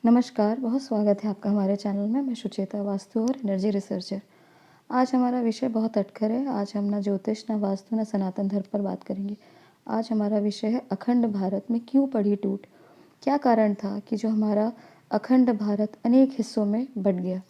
नमस्कार, बहुत स्वागत है आपका हमारे चैनल में। मैं सुचेता वास्तु और एनर्जी रिसर्चर। आज हमारा विषय बहुत अटकर है। आज हम ना ज्योतिष, ना वास्तु, ना सनातन धर्म पर बात करेंगे। आज हमारा विषय है अखंड भारत में क्यों पड़ी टूट। क्या कारण था कि जो हमारा अखंड भारत अनेक हिस्सों में बँट गया।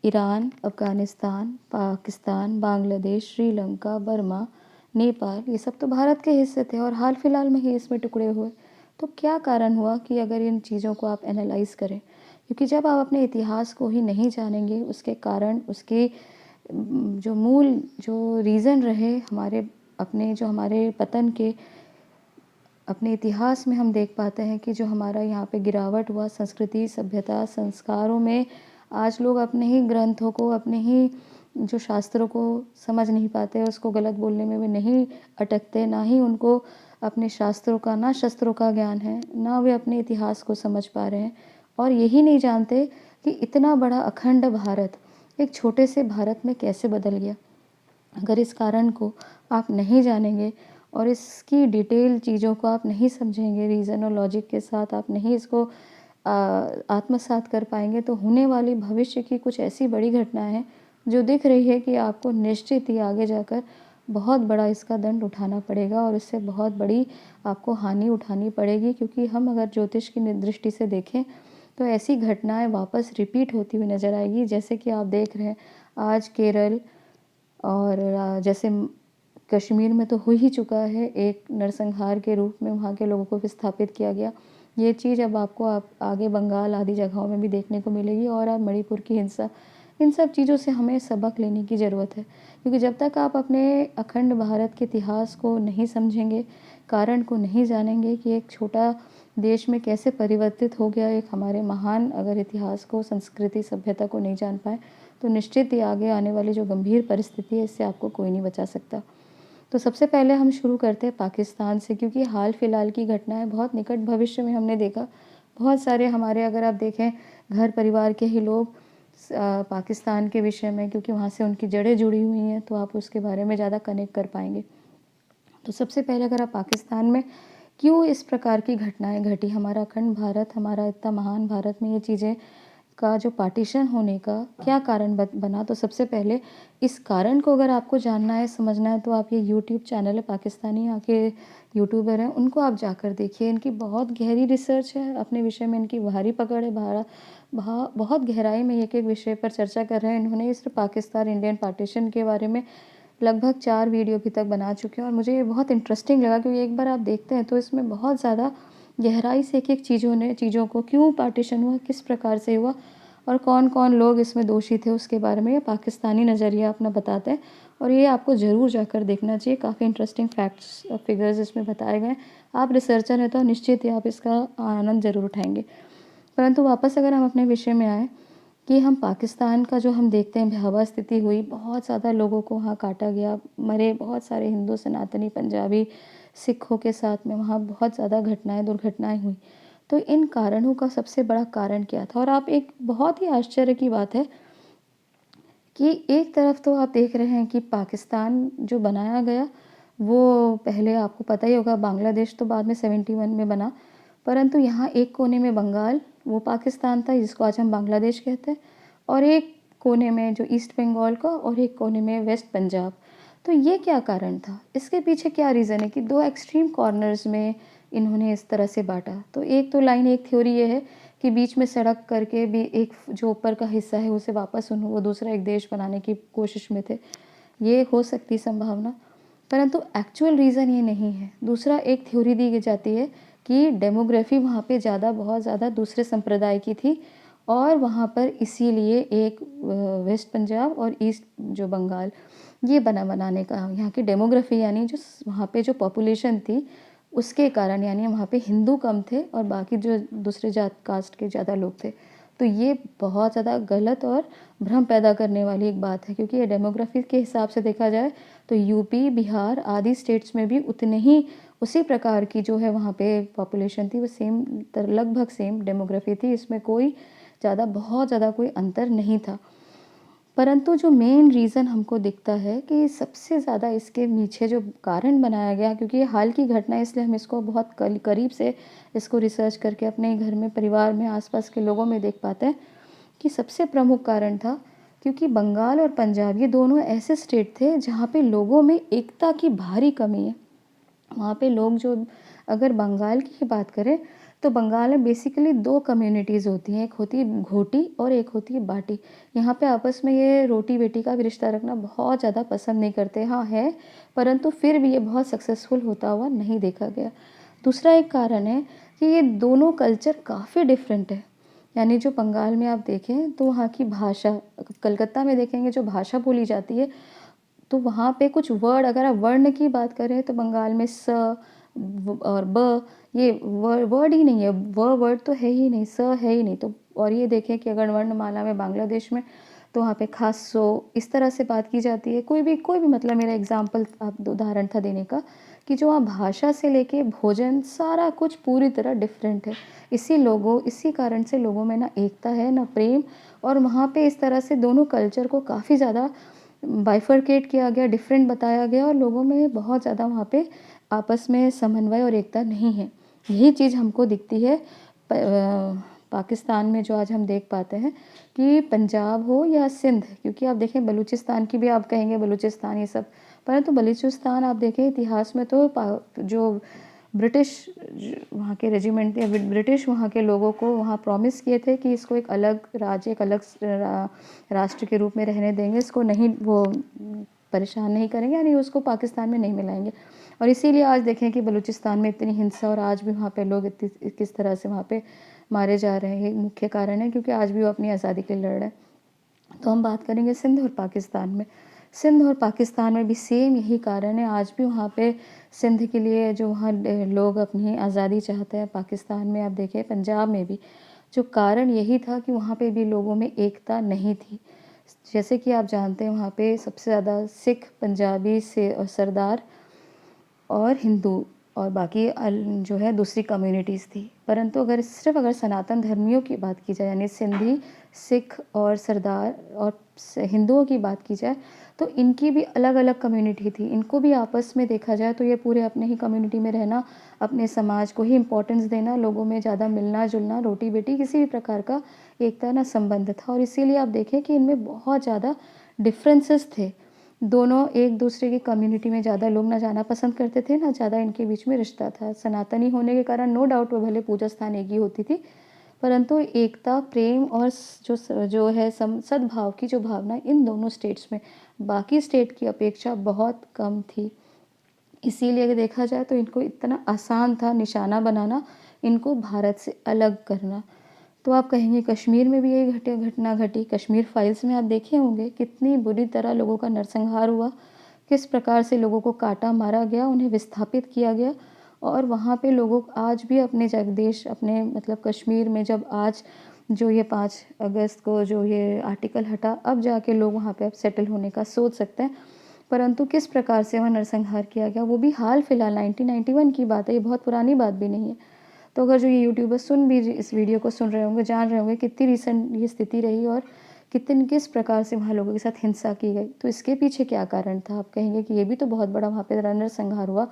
ईरान, अफ़गानिस्तान, पाकिस्तान, बांग्लादेश, श्रीलंका, बर्मा, नेपाल, ये सब तो भारत के हिस्से थे और हाल फिलहाल में ही इसमें टुकड़े हुए। तो क्या कारण हुआ कि अगर इन चीज़ों को आप एनालाइज़ करें, क्योंकि जब आप अपने इतिहास को ही नहीं जानेंगे, उसके कारण, उसके जो मूल जो रीज़न रहे हमारे पतन के, अपने इतिहास में हम देख पाते हैं कि जो हमारा यहाँ पे गिरावट हुआ संस्कृति, सभ्यता, संस्कारों में, आज लोग अपने ही ग्रंथों को, अपने ही जो शास्त्रों को समझ नहीं पाते, उसको गलत बोलने में भी नहीं अटकते, ना ही उनको अपने शास्त्रों का, ना शस्त्रों का ज्ञान है, ना वे अपने इतिहास को समझ पा रहे हैं और यही नहीं जानते कि इतना बड़ा अखंड भारत एक छोटे से भारत में कैसे बदल गया। अगर इस कारण को आप नहीं जानेंगे और इसकी डिटेल चीज़ों को आप नहीं समझेंगे, रीज़न और लॉजिक के साथ आप नहीं इसको आत्मसात कर पाएंगे, तो होने वाली भविष्य की कुछ ऐसी बड़ी घटनाएं हैं जो दिख रही है कि आपको निश्चित ही आगे जाकर बहुत बड़ा इसका दंड उठाना पड़ेगा और इससे बहुत बड़ी आपको हानि उठानी पड़ेगी। क्योंकि हम अगर ज्योतिष की दृष्टि से देखें तो ऐसी घटनाएं वापस रिपीट होती हुई नज़र आएगी। जैसे कि आप देख रहे हैं आज केरल और जैसे कश्मीर में तो हो ही चुका है, एक नरसंहार के रूप में वहाँ के लोगों को विस्थापित किया गया। ये चीज़ अब आपको आगे बंगाल आदि जगहों में भी देखने को मिलेगी और अब मणिपुर की हिंसा, इन सब चीज़ों से हमें सबक लेने की ज़रूरत है। क्योंकि जब तक आप अपने अखंड भारत के इतिहास को नहीं समझेंगे, कारण को नहीं जानेंगे कि एक छोटा देश में कैसे परिवर्तित हो गया एक हमारे महान, अगर इतिहास को, संस्कृति, सभ्यता को नहीं जान पाए, तो निश्चित ही आगे आने वाली जो गंभीर परिस्थिति है, इससे आपको कोई नहीं बचा सकता। तो सबसे पहले हम शुरू करते हैं पाकिस्तान से, क्योंकि हाल फिलहाल की घटनाएं बहुत निकट भविष्य में हमने देखा। बहुत सारे हमारे, अगर आप देखें, घर परिवार के ही लोग पाकिस्तान के विषय में, क्योंकि वहाँ से उनकी जड़ें जुड़ी हुई हैं, तो आप उसके बारे में ज़्यादा कनेक्ट कर पाएंगे। तो सबसे पहले अगर आप पाकिस्तान में क्यों इस प्रकार की घटनाएं घटी, हमारा अखंड भारत, हमारा इतना महान भारत में ये चीज़ें का जो पार्टीशन होने का क्या कारण बना, तो सबसे पहले इस कारण को अगर आपको जानना है, समझना है, तो आप ये यूट्यूब चैनल है, पाकिस्तानी यहाँ के यूट्यूबर हैं, उनको आप जाकर देखिए। इनकी बहुत गहरी रिसर्च है अपने विषय में, इनकी भारी पकड़ है, बहुत गहराई में एक एक विषय पर चर्चा कर रहे हैं। इन्होंने इस पाकिस्तान इंडियन पार्टीशन के बारे में लगभग 4 वीडियो अभी तक बना चुके हैं और मुझे ये बहुत इंटरेस्टिंग लगा, क्योंकि एक बार आप देखते हैं तो इसमें बहुत ज़्यादा गहराई से एक-एक चीज़ों को, क्यों पार्टीशन हुआ, किस प्रकार से हुआ और कौन-कौन लोग इसमें दोषी थे, उसके बारे में ये पाकिस्तानी नज़रिया अपना बताते हैं। और ये आपको ज़रूर जाकर देखना चाहिए। काफ़ी इंटरेस्टिंग फैक्ट्स और फिगर्स इसमें बताए गए हैं। आप रिसर्चर हैं तो निश्चित ही आप इसका आनंद ज़रूर उठाएँगे। परंतु वापस अगर हम अपने विषय में आएँ कि हम पाकिस्तान का जो हम देखते हैं भयावह स्थिति हुई, बहुत ज़्यादा लोगों को वहाँ काटा गया, मरे बहुत सारे हिंदू, सनातनी, पंजाबी, सिखों के साथ में वहाँ बहुत ज़्यादा दुर्घटनाएं हुई। तो इन कारणों का सबसे बड़ा कारण क्या था? और आप, एक बहुत ही आश्चर्य की बात है कि एक तरफ तो आप देख रहे हैं कि पाकिस्तान जो बनाया गया, वो पहले आपको पता ही होगा, बांग्लादेश तो बाद में 71 में बना, परंतु यहाँ एक कोने में बंगाल, वो पाकिस्तान था जिसको आज हम बांग्लादेश कहते हैं, और एक कोने में जो ईस्ट बंगाल का, और एक कोने में वेस्ट पंजाब। तो ये क्या कारण था? इसके पीछे क्या रीज़न है कि दो एक्सट्रीम कॉर्नर्स में इन्होंने इस तरह से बाँटा? तो एक तो लाइन, एक थ्योरी ये है कि बीच में सड़क करके भी एक जो ऊपर का हिस्सा है उसे वापस वो दूसरा एक देश बनाने की कोशिश में थे। ये हो सकती संभावना, परंतु एक्चुअल रीज़न ये नहीं है। दूसरा एक थ्योरी दी जाती है कि डेमोग्राफी वहाँ पे बहुत ज़्यादा दूसरे संप्रदाय की थी और वहाँ पर इसीलिए एक वेस्ट पंजाब और ईस्ट जो बंगाल, ये बनाने का, यहाँ की डेमोग्राफी यानी जो वहाँ पे जो पॉपुलेशन थी उसके कारण, यानी वहाँ पे हिंदू कम थे और बाकी जो दूसरे जात कास्ट के ज़्यादा लोग थे। तो ये बहुत ज़्यादा गलत और भ्रम पैदा करने वाली एक बात है, क्योंकि ये डेमोग्राफी के हिसाब से देखा जाए तो यूपी, बिहार आदि स्टेट्स में भी उतने ही, उसी प्रकार की जो है वहाँ पे पॉपुलेशन थी, वो लगभग सेम डेमोग्राफी थी। इसमें कोई बहुत ज़्यादा कोई अंतर नहीं था। परंतु जो मेन रीज़न हमको दिखता है कि सबसे ज़्यादा इसके पीछे जो कारण बनाया गया, क्योंकि ये हाल की घटना है इसलिए हम इसको बहुत करीब से इसको रिसर्च करके अपने घर में, परिवार में, आसपास के लोगों में देख पाते हैं कि सबसे प्रमुख कारण था क्योंकि बंगाल और पंजाब ये दोनों ऐसे स्टेट थे जहाँ पे लोगों में एकता की भारी कमी है। वहाँ पे लोग जो, अगर बंगाल की ही बात करें तो बंगाल में बेसिकली 2 कम्युनिटीज़ होती हैं, एक होती है घोटी और एक होती है बाटी। यहाँ पे आपस में ये रोटी-बेटी का भी रिश्ता रखना बहुत ज़्यादा पसंद नहीं करते। हाँ है, परंतु फिर भी ये बहुत सक्सेसफुल होता हुआ नहीं देखा गया। दूसरा एक कारण है कि ये दोनों कल्चर काफ़ी डिफरेंट है। यानी जो बंगाल में आप देखें तो वहाँ की भाषा, कलकत्ता में देखेंगे जो भाषा बोली जाती है, तो वहाँ पे कुछ वर्ड, अगर आप वर्ण की बात करें तो बंगाल में स और ब, ये वर्ड ही नहीं है, वर्ड तो है ही नहीं, स है ही नहीं। तो और ये देखें कि अगर वर्णमाला में बांग्लादेश में तो वहाँ पे खासो इस तरह से बात की जाती है। कोई भी मतलब, मेरा एग्जाम्पल आप उदाहरण था देने का कि जो वहाँ भाषा से लेके भोजन सारा कुछ पूरी तरह डिफरेंट है। इसी कारण से लोगों में ना एकता है ना प्रेम, और वहाँ पे इस तरह से दोनों कल्चर को काफ़ी ज़्यादा बाइफरकेट किया गया, डिफरेंट बताया गया, और लोगों में बहुत ज़्यादा वहाँ पे आपस में समन्वय और एकता नहीं है। यही चीज़ हमको दिखती है पाकिस्तान में, जो आज हम देख पाते हैं कि पंजाब हो या सिंध, क्योंकि आप देखें बलूचिस्तान की भी आप कहेंगे बलूचिस्तान ये सब, परंतु बलूचिस्तान आप देखें इतिहास में तो जो ब्रिटिश वहाँ के रेजिमेंट या ब्रिटिश वहाँ के लोगों को वहाँ प्रॉमिस किए थे कि इसको एक अलग राज्य, एक अलग राष्ट्र के रूप में रहने देंगे, इसको नहीं वो परेशान नहीं करेंगे, यानी उसको पाकिस्तान में नहीं मिलाएंगे। और इसीलिए आज देखें कि बलूचिस्तान में इतनी हिंसा, और आज भी वहाँ पे लोग इतनी किस तरह से वहाँ पे मारे जा रहे हैं, मुख्य कारण है क्योंकि आज भी वो अपनी आज़ादी के लिए लड़ रहे हैं। तो हम बात करेंगे सिंध और पाकिस्तान में। सिंध और पाकिस्तान में भी सेम यही कारण है, आज भी वहाँ पे सिंध के लिए जो वहाँ लोग अपनी आज़ादी चाहते हैं, पाकिस्तान में आप देखें, पंजाब में भी जो कारण यही था कि वहाँ पे भी लोगों में एकता नहीं थी। जैसे कि आप जानते हैं वहाँ पे सबसे ज़्यादा सिख, पंजाबी से और सरदार और हिंदू और बाकी जो है दूसरी कम्युनिटीज़ थी। परंतु अगर सनातन धर्मियों की बात की जाए, यानी सिंधी, सिख और सरदार और हिंदुओं की बात की जाए, तो इनकी भी अलग-अलग कम्युनिटी थी। इनको भी आपस में देखा जाए तो ये पूरे अपने ही कम्युनिटी में रहना, अपने समाज को ही इम्पोर्टेंस देना, लोगों में ज़्यादा मिलना-जुलना, रोटी-बेटी किसी भी प्रकार का एकता ना संबंध था, और इसीलिए आप देखें कि इनमें बहुत ज़्यादा डिफरेंसेस थे। दोनों एक दूसरे की कम्युनिटी में ज़्यादा लोग ना जाना पसंद करते थे, ना ज़्यादा इनके बीच में रिश्ता था। सनातनी होने के कारण नो डाउट वो भले पूजा स्थान एक ही होती थी, परंतु एकता, प्रेम और जो है सद्भाव की जो भावना इन दोनों स्टेट्स में बाकी स्टेट की अपेक्षा बहुत कम थी। इसीलिए अगर देखा जाए तो इनको इतना आसान था निशाना बनाना, इनको भारत से अलग करना। तो आप कहेंगे कश्मीर में भी यही घटना घटी। कश्मीर फाइल्स में आप देखे होंगे कितनी बुरी तरह लोगों का नरसंहार हुआ, किस प्रकार से लोगों को काटा मारा गया, उन्हें विस्थापित किया गया, और वहाँ पे लोगों आज भी अपने जगदेश, अपने मतलब कश्मीर में, जब आज जो ये 5 अगस्त को जो ये आर्टिकल हटा, अब जाके लोग वहाँ पे अब सेटल होने का सोच सकते हैं। परंतु किस प्रकार से वहाँ नरसंहार किया गया, वो भी हाल फिलहाल 1991 की बात है, ये बहुत पुरानी बात भी नहीं है। तो अगर जो ये यूट्यूबर सुन भी इस वीडियो को सुन रहे होंगे, जान रहे होंगे कितनी रिसेंट ये स्थिति रही और किस प्रकार से वहाँ लोगों के साथ हिंसा की गई, तो इसके पीछे क्या कारण था? आप कहेंगे कि ये भी तो बहुत बड़ा वहाँ पे नरसंहार हुआ,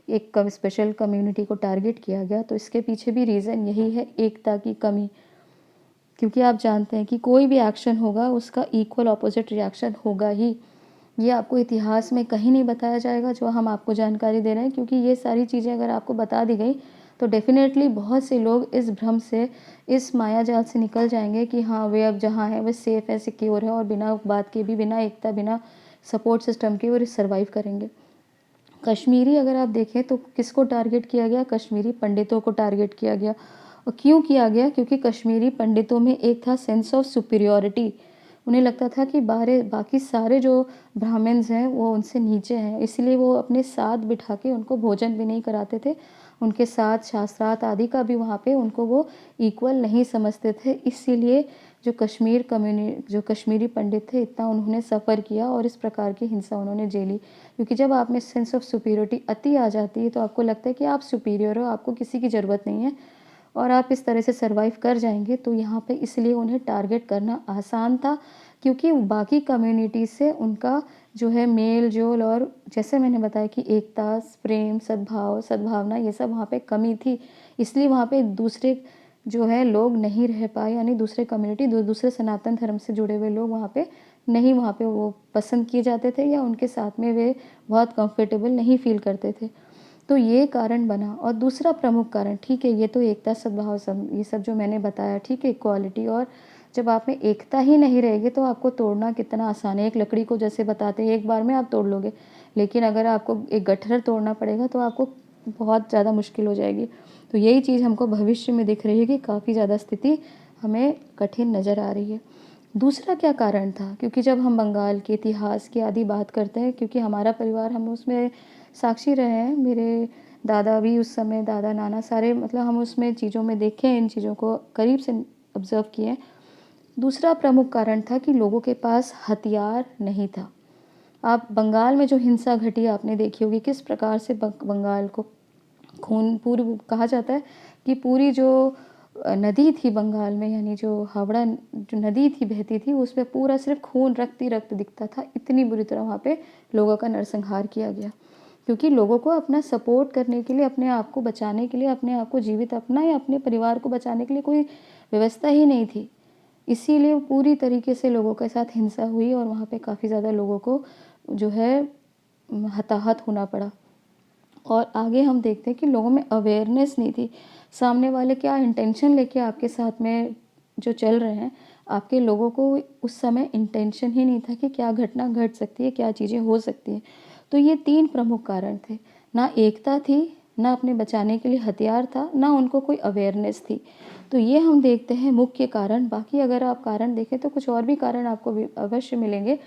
एक स्पेशल कम्युनिटी को टारगेट किया गया, तो इसके पीछे भी रीज़न यही है, एकता की कमी। क्योंकि आप जानते हैं कि कोई भी एक्शन होगा उसका इक्वल ऑपोजिट रिएक्शन होगा ही। ये आपको इतिहास में कहीं नहीं बताया जाएगा जो हम आपको जानकारी दे रहे हैं, क्योंकि ये सारी चीज़ें अगर आपको बता दी गई तो डेफ़िनेटली बहुत से लोग इस भ्रम से, इस मायाजाल से निकल जाएंगे कि हाँ, वे अब जहाँ है वे सेफ़ है, सिक्योर है, और बिना बात के भी, बिना एकता, बिना सपोर्ट सिस्टम के वो सर्वाइव करेंगे। कश्मीरी अगर आप देखें तो किसको टारगेट किया गया? कश्मीरी पंडितों को टारगेट किया गया। और क्यों किया गया? क्योंकि कश्मीरी पंडितों में एक था सेंस ऑफ सुपीरियॉरिटी। उन्हें लगता था कि बाकी सारे जो ब्राह्मण्स हैं वो उनसे नीचे हैं, इसलिए वो अपने साथ बिठा के उनको भोजन भी नहीं कराते थे, उनके साथ शास्त्रार्थ आदि का भी वहाँ पे उनको वो इक्वल नहीं समझते थे। इसीलिए जो कश्मीरी पंडित थे, इतना उन्होंने सफ़र किया और इस प्रकार की हिंसा उन्होंने झेली। क्योंकि जब आप में सेंस ऑफ सुपीरियरिटी अति आ जाती है तो आपको लगता है कि आप सुपीरियर हो, आपको किसी की ज़रूरत नहीं है, और आप इस तरह से सर्वाइव कर जाएंगे। तो यहाँ पे इसलिए उन्हें टारगेट करना आसान था, क्योंकि बाकी कम्युनिटी से उनका जो है मेल जोल और जैसे मैंने बताया कि एकता, प्रेम, सद्भाव, सद्भावना, ये सब वहाँ पे कमी थी। इसलिए वहाँ पे दूसरे जो है लोग नहीं रह पाए, यानी दूसरे कम्युनिटी, दूसरे सनातन धर्म से जुड़े हुए लोग वहाँ पे नहीं, वहाँ पे वो पसंद किए जाते थे या उनके साथ में वे बहुत कंफर्टेबल नहीं फील करते थे। तो ये कारण बना। और दूसरा प्रमुख कारण, ठीक है, ये तो एकता, सद्भाव, सब ये सब जो मैंने बताया, ठीक है, इक्वालिटी। और जब आप में एकता ही नहीं रहेगी तो आपको तोड़ना कितना आसान है। एक लकड़ी को जैसे बताते हैं एक बार में आप तोड़ लोगे, लेकिन अगर आपको एक गट्ठर तोड़ना पड़ेगा तो आपको बहुत ज़्यादा मुश्किल हो जाएगी। तो यही चीज़ हमको भविष्य में दिख रही है कि काफ़ी ज़्यादा स्थिति हमें कठिन नज़र आ रही है। दूसरा क्या कारण था, क्योंकि जब हम बंगाल के इतिहास की आदि बात करते हैं, क्योंकि हमारा परिवार, हम उसमें साक्षी रहे हैं, मेरे दादा भी उस समय, दादा नाना सारे, मतलब हम उसमें चीज़ों में देखे हैं, इन चीज़ों को करीब से ऑब्ज़र्व किए हैं। दूसरा प्रमुख कारण था कि लोगों के पास हथियार नहीं था। आप बंगाल में जो हिंसा घटी आपने देखी होगी, किस प्रकार से बंगाल को खून पूर्व कहा जाता है कि पूरी जो नदी थी बंगाल में, यानी जो हावड़ा जो नदी थी बहती थी, उसमें पूरा सिर्फ खून, रक्त ही रक्त दिखता था। इतनी बुरी तरह वहाँ पे लोगों का नरसंहार किया गया, क्योंकि लोगों को अपना सपोर्ट करने के लिए, अपने आप को बचाने के लिए, अपने आप को जीवित, अपना या अपने परिवार को बचाने के लिए कोई व्यवस्था ही नहीं थी। इसीलिए पूरी तरीके से लोगों के साथ हिंसा हुई और वहाँ पे काफ़ी ज़्यादा लोगों को जो है हताहत होना पड़ा। और आगे हम देखते हैं कि लोगों में अवेयरनेस नहीं थी, सामने वाले क्या इंटेंशन लेके आपके साथ में जो चल रहे हैं, आपके लोगों को उस समय इंटेंशन ही नहीं था कि क्या घटना घट सकती है, क्या चीज़ें हो सकती हैं। तो ये 3 प्रमुख कारण थे, ना एकता थी, ना अपने बचाने के लिए हथियार था, ना उनको कोई अवेयरनेस थी। तो ये हम देखते हैं मुख्य कारण। बाकी अगर आप कारण देखें तो कुछ और भी कारण आपको अवश्य मिलेंगे,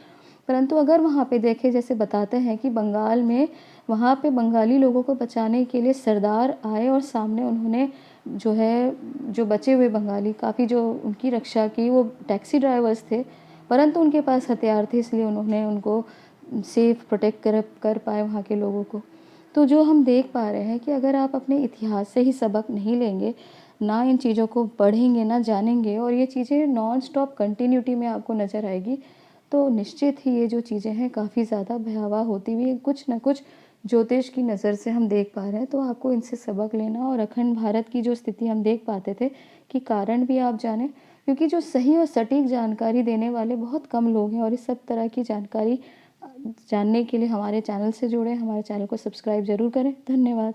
परंतु अगर वहाँ पे देखें, जैसे बताते हैं कि बंगाल में, वहाँ पे बंगाली लोगों को बचाने के लिए सरदार आए और सामने उन्होंने जो है, जो बचे हुए बंगाली, काफ़ी जो उनकी रक्षा की, वो टैक्सी ड्राइवर्स थे, परंतु उनके पास हथियार थे, इसलिए उन्होंने उनको सेफ प्रोटेक्ट कर पाए वहाँ के लोगों को। तो जो हम देख पा रहे हैं कि अगर आप अपने इतिहास से ही सबक नहीं लेंगे, ना इन चीज़ों को पढ़ेंगे, ना जानेंगे, और ये चीज़ें नॉन स्टॉप कंटिन्यूटी में आपको नज़र आएगी, तो निश्चित ही ये जो चीज़ें हैं काफ़ी ज़्यादा भयावह होती हुई कुछ न कुछ ज्योतिष की नज़र से हम देख पा रहे हैं। तो आपको इनसे सबक लेना, और अखंड भारत की जो स्थिति हम देख पाते थे कि कारण भी आप जानें, क्योंकि जो सही और सटीक जानकारी देने वाले बहुत कम लोग हैं। और इस सब तरह की जानकारी जानने के लिए हमारे चैनल से जुड़ें, हमारे चैनल को सब्सक्राइब ज़रूर करें। धन्यवाद।